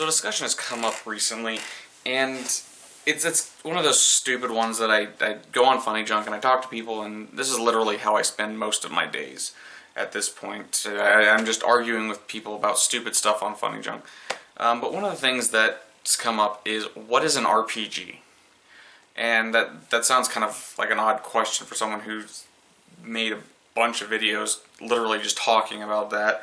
So a discussion has come up recently, and it's one of those stupid ones that I go on Funny Junk and I talk to people, and this is literally how I spend most of my days at this point. I'm just arguing with people about stupid stuff on Funny Junk. But one of the things that's come up is, what is an RPG? And that sounds kind of like an odd question for someone who's made a bunch of videos literally just talking about that.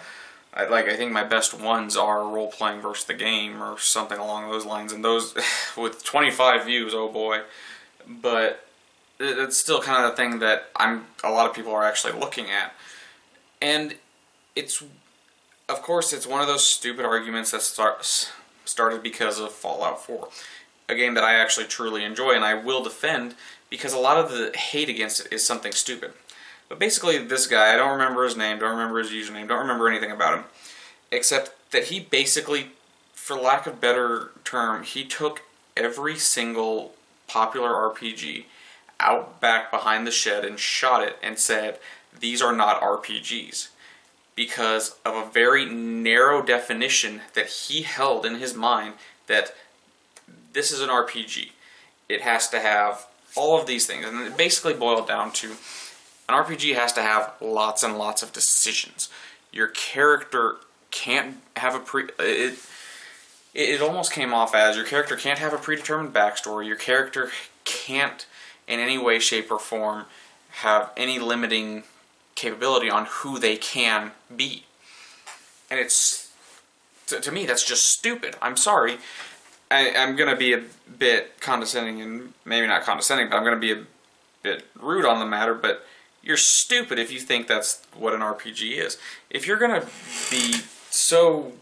I think my best ones are role-playing versus the game or something along those lines, and those with 25 views, oh boy. But it's still kind of the thing that a lot of people are actually looking at. And of course, it's one of those stupid arguments that started because of Fallout 4. A game that I actually truly enjoy and I will defend, because a lot of the hate against it is something stupid. But basically, this guy, I don't remember his name, don't remember his username, don't remember anything about him, except that he basically, for lack of a better term, he took every single popular RPG out back behind the shed and shot it and said, these are not RPGs. Because of a very narrow definition that he held in his mind, that this is an RPG. It has to have all of these things. And it basically boiled down to, an RPG has to have lots and lots of decisions. Your character can't have it almost came off as, your character can't have a predetermined backstory. Your character can't, in any way, shape, or form, have any limiting capability on who they can be. And it's, to me, that's just stupid. I'm sorry. I'm going to be a bit condescending, and maybe not condescending, but I'm going to be a bit rude on the matter, but you're stupid if you think that's what an RPG is. If you're going to be so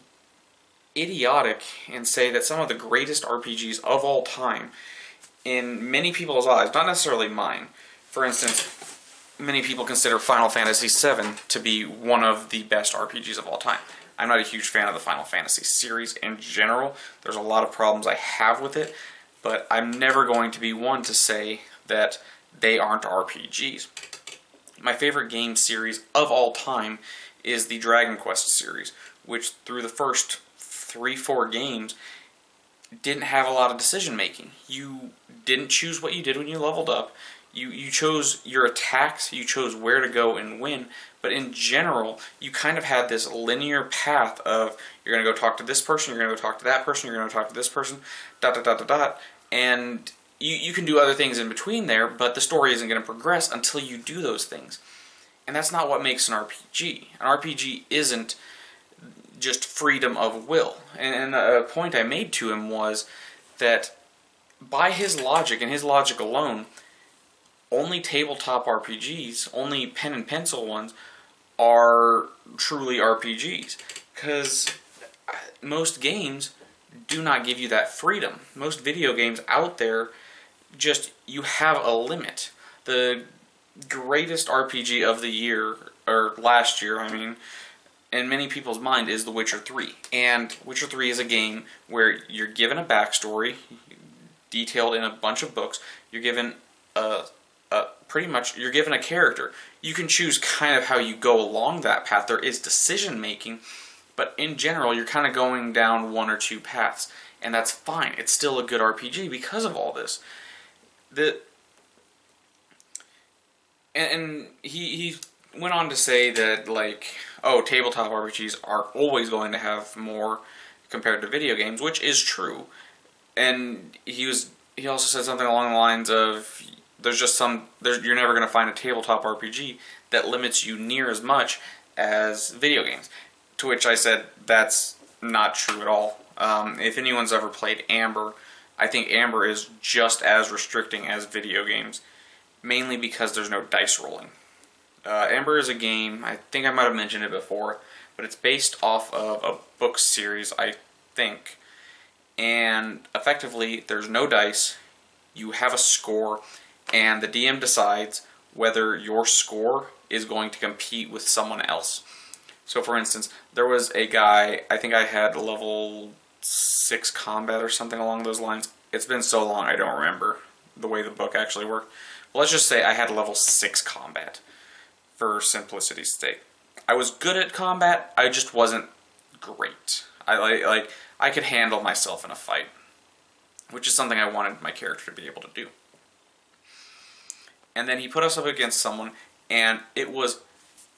idiotic and say that some of the greatest RPGs of all time, in many people's eyes, not necessarily mine, for instance, many people consider Final Fantasy VII to be one of the best RPGs of all time. I'm not a huge fan of the Final Fantasy series in general. There's a lot of problems I have with it, but I'm never going to be one to say that they aren't RPGs. My favorite game series of all time is the Dragon Quest series, which through the first 3-4 games didn't have a lot of decision making. You didn't choose what you did when you leveled up. You chose your attacks, you chose where to go and win, but in general, you kind of had this linear path of, you're going to go talk to this person, you're going to go talk to that person, you're going to talk to this person, dot, dot, dot, dot, dot, and you can do other things in between there, but the story isn't going to progress until you do those things. And that's not what makes an RPG. An RPG isn't just freedom of will. And a point I made to him was that by his logic, and his logic alone, only tabletop RPGs, only pen and pencil ones, are truly RPGs. Because most games do not give you that freedom. Most video games out there, just, you have a limit. The greatest RPG of the year, or last year, I mean, in many people's mind, is The Witcher 3. And Witcher 3 is a game where you're given a backstory, detailed in a bunch of books. You're given you're given a character. You can choose kind of how you go along that path. There is decision making, but in general, you're kind of going down one or two paths. And that's fine. It's still a good RPG because of all this. And he went on to say that, like, oh, tabletop RPGs are always going to have more compared to video games, which is true. And he also said something along the lines of, you're never going to find a tabletop RPG that limits you near as much as video games. To which I said, that's not true at all. If anyone's ever played Amber, I think Amber is just as restricting as video games, mainly because there's no dice rolling. Amber is a game, I think I might have mentioned it before, but it's based off of a book series, I think. And effectively, there's no dice, you have a score, and the DM decides whether your score is going to compete with someone else. So for instance, there was a guy, I think I had level 6 combat or something along those lines. It's been so long I don't remember the way the book actually worked. But let's just say I had level 6 combat, for simplicity's sake. I was good at combat, I just wasn't great. I could handle myself in a fight, which is something I wanted my character to be able to do. And then he put us up against someone, and it was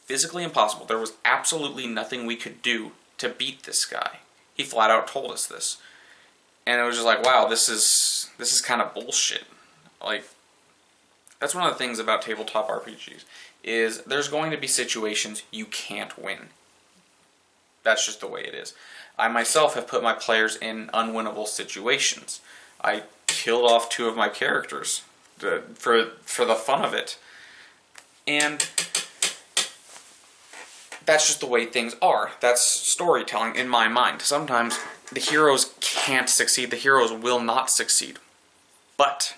physically impossible. There was absolutely nothing we could do to beat this guy. He flat out told us this. And it was just like, wow, this is kind of bullshit. Like, that's one of the things about tabletop RPGs, is there's going to be situations you can't win. That's just the way it is. I myself have put my players in unwinnable situations. I killed off 2 of my characters for the fun of it. And that's just the way things are. That's storytelling in my mind. Sometimes the heroes can't succeed. The heroes will not succeed. But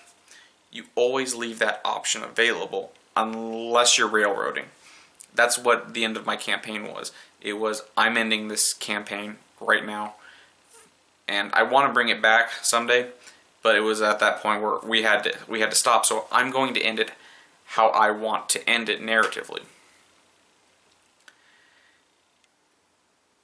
you always leave that option available unless you're railroading. That's what the end of my campaign was. It was, I'm ending this campaign right now. And I want to bring it back someday, but it was at that point where we had to stop. So I'm going to end it how I want to end it narratively.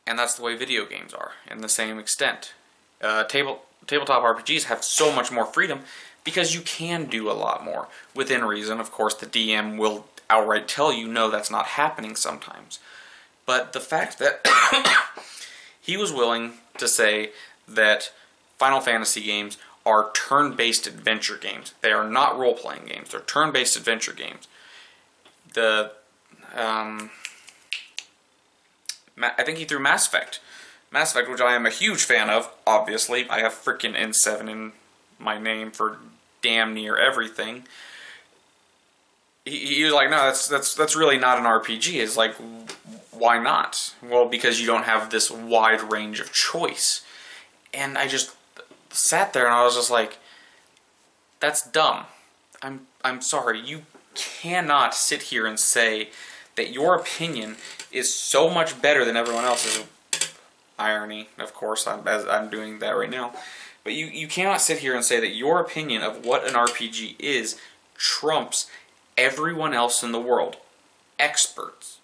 And that's the way video games are, in the same extent. Tabletop RPGs have so much more freedom because you can do a lot more. Within reason, of course, the DM will outright tell you, no, that's not happening sometimes. But the fact that he was willing to say that Final Fantasy games are turn-based adventure games. They are not role-playing games. They're turn-based adventure games. I think he threw Mass Effect. Mass Effect, which I am a huge fan of, obviously. I have freaking N7 in my name for damn near everything. He was like, no, that's really not an RPG. It's like, why not? Well, because you don't have this wide range of choice. And I just sat there and I was just like, that's dumb. I'm sorry. You cannot sit here and say that your opinion is so much better than everyone else's. Irony, of course, as I'm doing that right now. But you cannot sit here and say that your opinion of what an RPG is trumps everyone else in the world. Experts,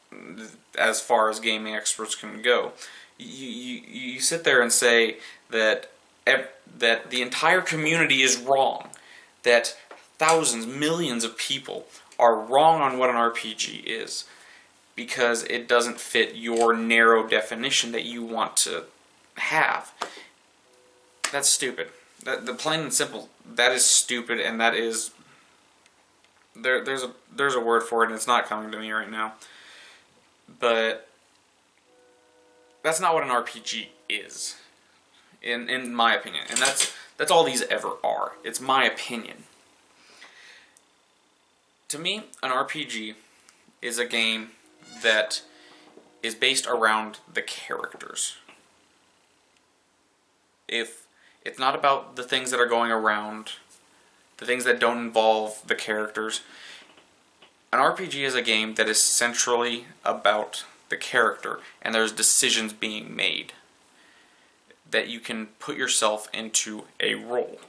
as far as gaming experts can go. You sit there and say that the entire community is wrong. That thousands, millions of people are wrong on what an RPG is, because it doesn't fit your narrow definition that you want to have. That's stupid. The plain and simple, that is stupid, and that is... There's a word for it, and it's not coming to me right now. But that's not what an RPG is, in my opinion. And that's all these ever are. It's my opinion. To me, an RPG is a game that is based around the characters. If it's not about the things that are going around, the things that don't involve the characters, an RPG is a game that is centrally about the character, and there's decisions being made that you can put yourself into a role.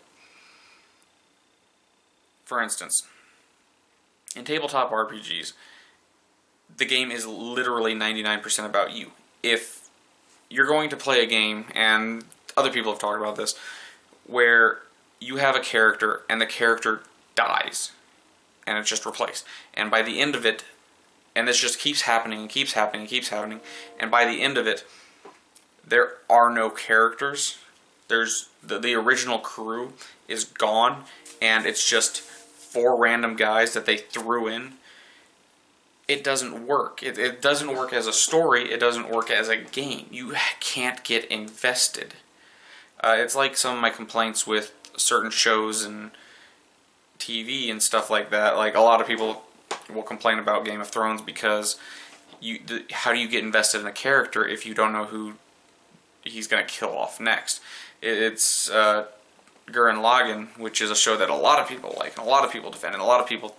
For instance, in tabletop RPGs, the game is literally 99% about you. If you're going to play a game, and other people have talked about this, where you have a character and the character dies and it's just replaced, and by the end of it, and this just keeps happening and keeps happening and keeps happening, and by the end of it, there are no characters. There's the original crew is gone, and it's just 4 random guys that they threw in. It doesn't work. It doesn't work as a story. It doesn't work as a game. You can't get invested. It's like some of my complaints with certain shows and TV and stuff like that. Like, a lot of people will complain about Game of Thrones because how do you get invested in a character if you don't know who he's going to kill off next? It's Gurren Lagann, which is a show that a lot of people like, and a lot of people defend, and a lot of people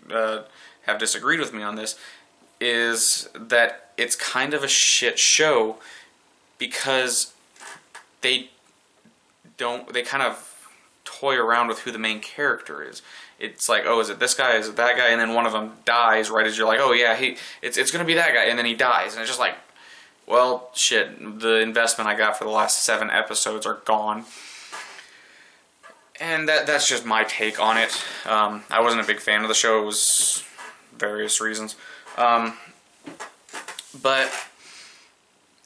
have disagreed with me on this, is that it's kind of a shit show because they kind of toy around with who the main character is. It's like, oh, is it this guy, is it that guy, and then one of them dies right as you're like, oh yeah, it's going to be that guy, and then he dies, and it's just like, Well, shit, the investment I got for the last 7 episodes are gone. And that's just my take on it. I wasn't a big fan of the show. It was various reasons. But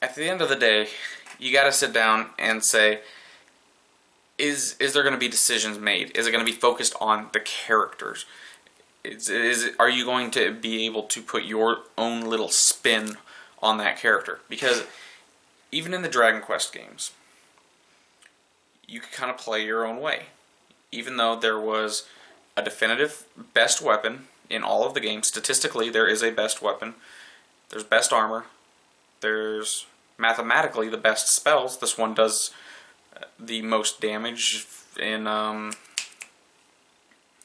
at the end of the day, you got to sit down and say, is there going to be decisions made? Is it going to be focused on the characters? Are you going to be able to put your own little spin on that character? Because even in the Dragon Quest games, you could kind of play your own way. Even though there was a definitive best weapon in all of the games, statistically there is a best weapon. There's best armor. There's mathematically the best spells. This one does the most damage in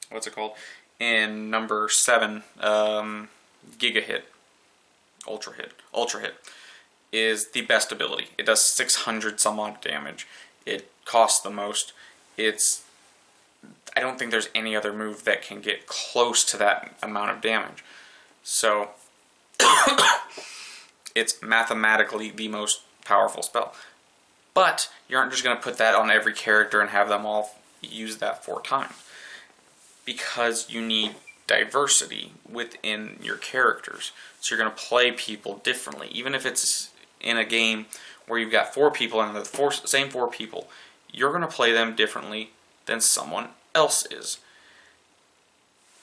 what's it called? In number 7, Giga Hit, Ultra Hit is the best ability. It does 600 some odd damage. It costs the most. I don't think there's any other move that can get close to that amount of damage. So it's mathematically the most powerful spell. But you aren't just going to put that on every character and have them all use that 4 times. Because you need diversity within your characters. So you're going to play people differently. Even if it's in a game where you've got 4 people and the same 4 people, you're going to play them differently than someone else is.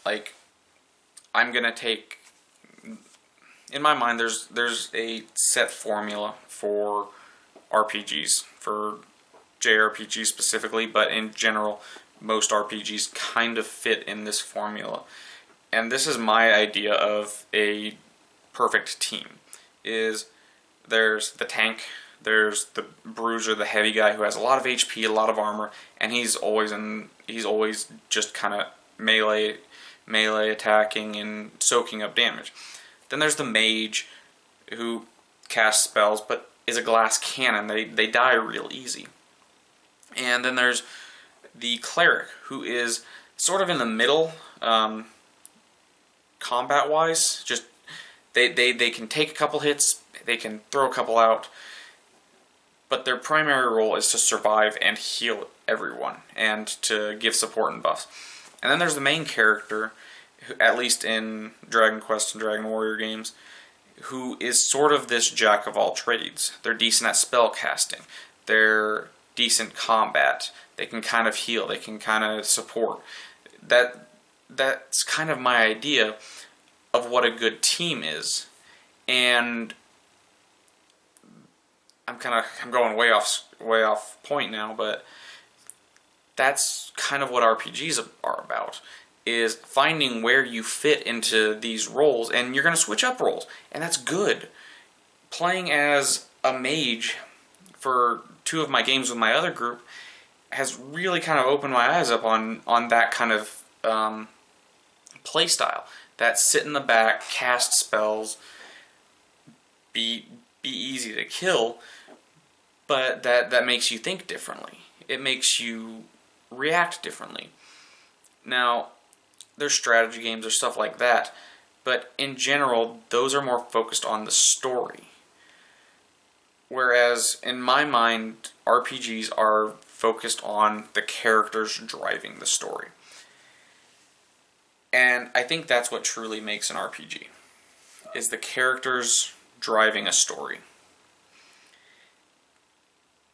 Like, I'm going to take... In my mind, there's a set formula for RPGs, for JRPGs specifically, but in general, most RPGs kind of fit in this formula. And this is my idea of a perfect team. There's the tank, there's the bruiser, the heavy guy who has a lot of HP, a lot of armor, and he's always just kind of melee attacking and soaking up damage. Then there's the mage who casts spells but is a glass cannon. They die real easy. And then there's the cleric, who is sort of in the middle, combat-wise. Just they can take a couple hits, they can throw a couple out, but their primary role is to survive and heal everyone, and to give support and buffs. And then there's the main character, who, at least in Dragon Quest and Dragon Warrior games, who is sort of this jack of all trades. They're decent at spell casting. They're decent combat. They can kind of heal. They can kind of support. That's kind of my idea of what a good team is. And I'm going way off point now, but that's kind of what RPGs are about. Is finding where you fit into these roles, and you're going to switch up roles, and that's good. Playing as a mage for 2 of my games with my other group has really kind of opened my eyes up on that kind of play style. That sit in the back, cast spells, be easy to kill, but that makes you think differently. It makes you react differently. Now, there's strategy games or stuff like that, but in general, those are more focused on the story. Whereas, in my mind, RPGs are focused on the characters driving the story. And I think that's what truly makes an RPG, is the characters driving a story.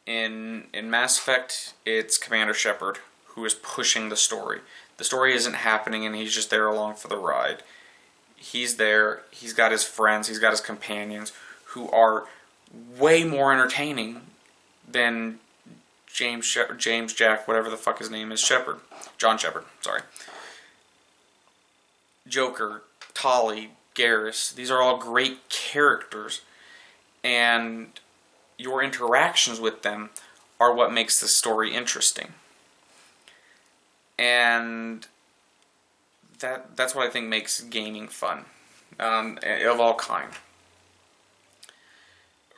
In Mass Effect, it's Commander Shepard who is pushing the story. The story isn't happening and he's just there along for the ride. He's there, he's got his friends, he's got his companions who are way more entertaining than James Jack, whatever the fuck his name is, Shepard. John Shepard, sorry. Joker, Tali, Garrus, these are all great characters, and your interactions with them are what makes the story interesting. And that's what I think makes gaming fun, of all kind.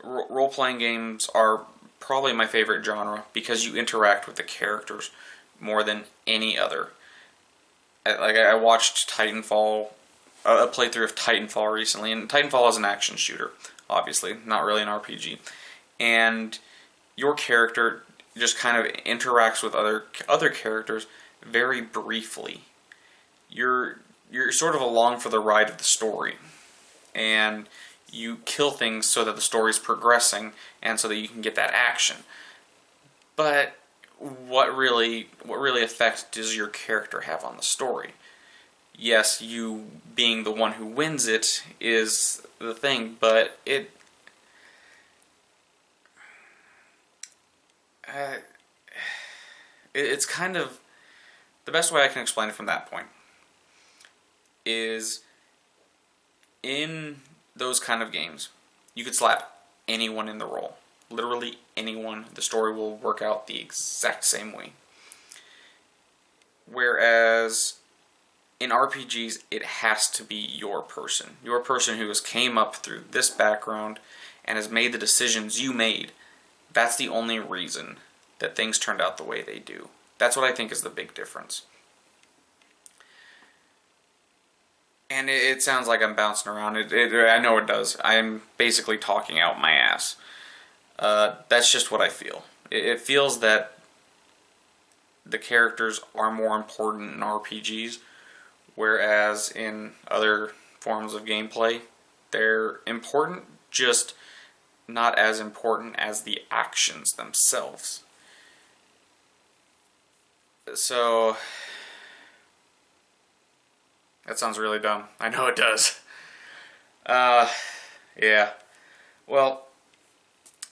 Role-playing games are probably my favorite genre because you interact with the characters more than any other. I watched Titanfall, a playthrough of Titanfall recently, and Titanfall is an action shooter. obviously, not really an RPG. And your character just kind of interacts with other characters very briefly. You're sort of along for the ride of the story, and you kill things so that the story's progressing and so that you can get that action. But what really effect does your character have on the story? Yes, you being the one who wins it is the thing, but it's kind of, the best way I can explain it from that point is, in those kind of games, you could slap anyone in the role. Literally anyone. The story will work out the exact same way. Whereas in RPGs, it has to be your person. Your person who has came up through this background and has made the decisions you made. That's the only reason that things turned out the way they do. That's what I think is the big difference. And it sounds like I'm bouncing around. I know it does. I'm basically talking out my ass. That's just what I feel. It feels that the characters are more important in RPGs, whereas in other forms of gameplay, they're important, just not as important as the actions themselves. So, that sounds really dumb. I know it does. Yeah. Well,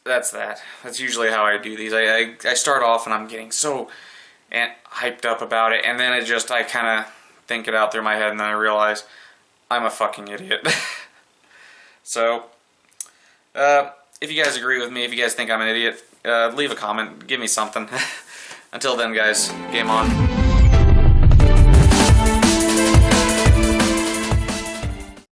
that's that. That's usually how I do these. I start off and I'm getting so hyped up about it, and then I kind of think it out through my head, and then I realize I'm a fucking idiot. So, if you guys agree with me, if you guys think I'm an idiot, leave a comment, give me something. Until then, guys, game on.